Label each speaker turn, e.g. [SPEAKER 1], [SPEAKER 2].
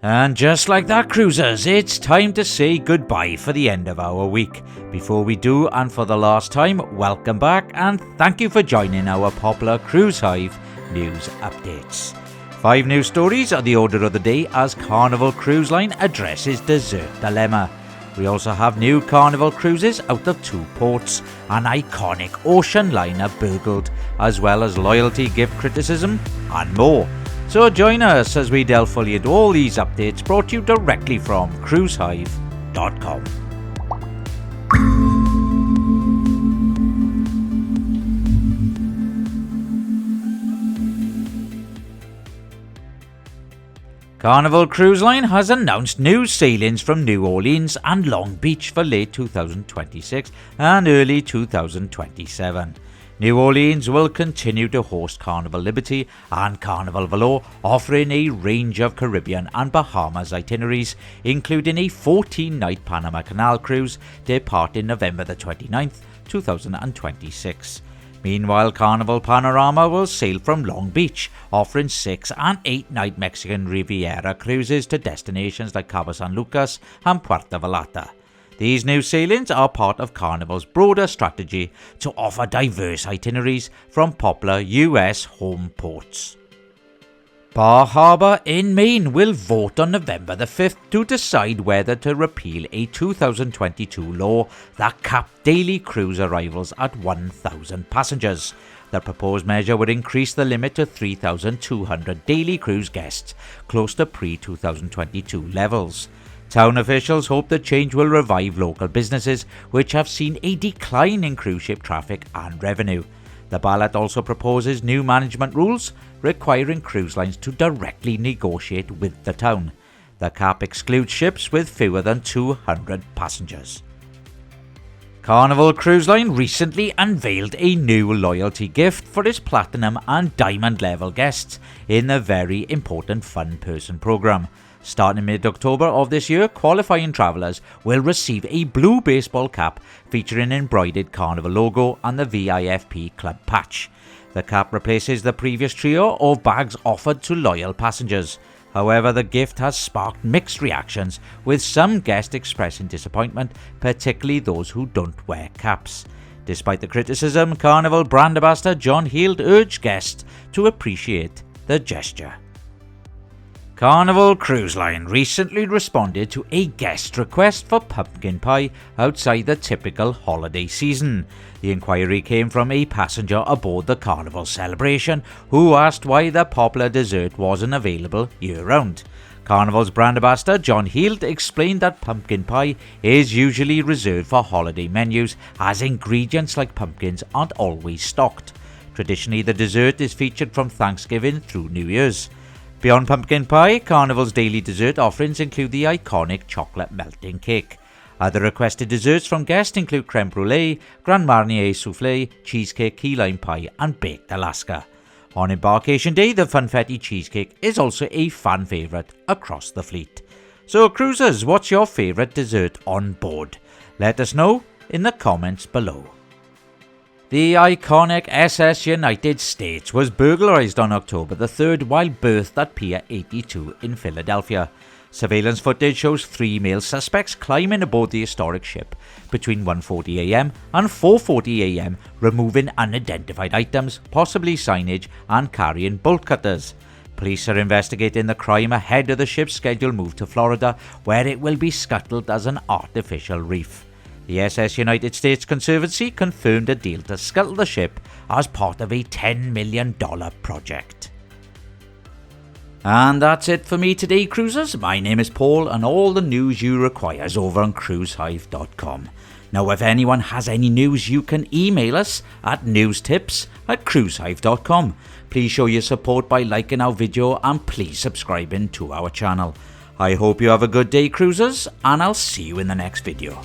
[SPEAKER 1] And just like that, cruisers, it's time to say goodbye for the end of our week. Before we do, and for the last time, welcome back and thank you for joining our popular Cruise Hive news updates. 5 news stories are the order of the day as Carnival Cruise Line addresses dessert dilemma. We also have new Carnival cruises out of 2 ports, an iconic ocean liner Burgled, as well as loyalty gift criticism and more. So join us as we delve fully into all these updates brought to you directly from cruisehive.com. Carnival Cruise Line has announced new sailings from New Orleans and Long Beach for late 2026 and early 2027. New Orleans will continue to host Carnival Liberty and Carnival Valor, offering a range of Caribbean and Bahamas itineraries, including a 14-night Panama Canal cruise departing November the 29th, 2026. Meanwhile, Carnival Panorama will sail from Long Beach, offering 6 and 8-night Mexican Riviera cruises to destinations like Cabo San Lucas and Puerto Vallarta. These new sailings are part of Carnival's broader strategy to offer diverse itineraries from popular US home ports. Bar Habor in Maine will vote on November the 5th to decide whether to repeal a 2022 law that capped daily cruise arrivals at 1,000 passengers. The proposed measure would increase the limit to 3,200 daily cruise guests, close to pre-2022 levels. Town officials hope the change will revive local businesses, which have seen a decline in cruise ship traffic and revenue. The ballot also proposes new management rules requiring cruise lines to directly negotiate with the town. The cap excludes ships with fewer than 200 passengers. Carnival Cruise Line recently unveiled a new loyalty gift for its platinum and diamond level guests in the very important Fun Person programme. Starting mid-October of this year, qualifying travellers will receive a blue baseball cap featuring an embroidered Carnival logo and the VIFP club patch. The cap replaces the previous trio of bags offered to loyal passengers. However, the gift has sparked mixed reactions, with some guests expressing disappointment, particularly those who don't wear caps. Despite the criticism, Carnival brand ambassador John Hield urged guests to appreciate the gesture. Carnival Cruise Line recently responded to a guest request for pumpkin pie outside the typical holiday season. The inquiry came from a passenger aboard the Carnival celebration who asked why the popular dessert wasn't available year-round. Carnival's brand ambassador John Hield explained that pumpkin pie is usually reserved for holiday menus as ingredients like pumpkins aren't always stocked. Traditionally, the dessert is featured from Thanksgiving through New Year's. Beyond pumpkin pie, Carnival's daily dessert offerings include the iconic chocolate melting cake. Other requested desserts from guests include creme brulee, Grand Marnier soufflé, cheesecake, key lime pie and baked Alaska. On embarkation day, the funfetti cheesecake is also a fan favourite across the fleet. So cruisers, what's your favourite dessert on board? Let us know in the comments below. The iconic SS United States was burglarized on October the 3rd while berthed at Pier 82 in Philadelphia. Surveillance footage shows 3 male suspects climbing aboard the historic ship between 1:40 a.m. and 4:40 a.m, removing unidentified items, possibly signage, and carrying bolt cutters. Police are investigating the crime ahead of the ship's scheduled move to Florida, where it will be scuttled as an artificial reef. The SS United States Conservancy confirmed a deal to scuttle the ship as part of a $10 million project. And that's it for me today, cruisers. My name is Paul, and all the news you require is over on cruisehive.com. Now, if anyone has any news, you can email us at newstips@cruisehive.com. Please show your support by liking our video and please subscribing to our channel. I hope you have a good day, cruisers, and I'll see you in the next video.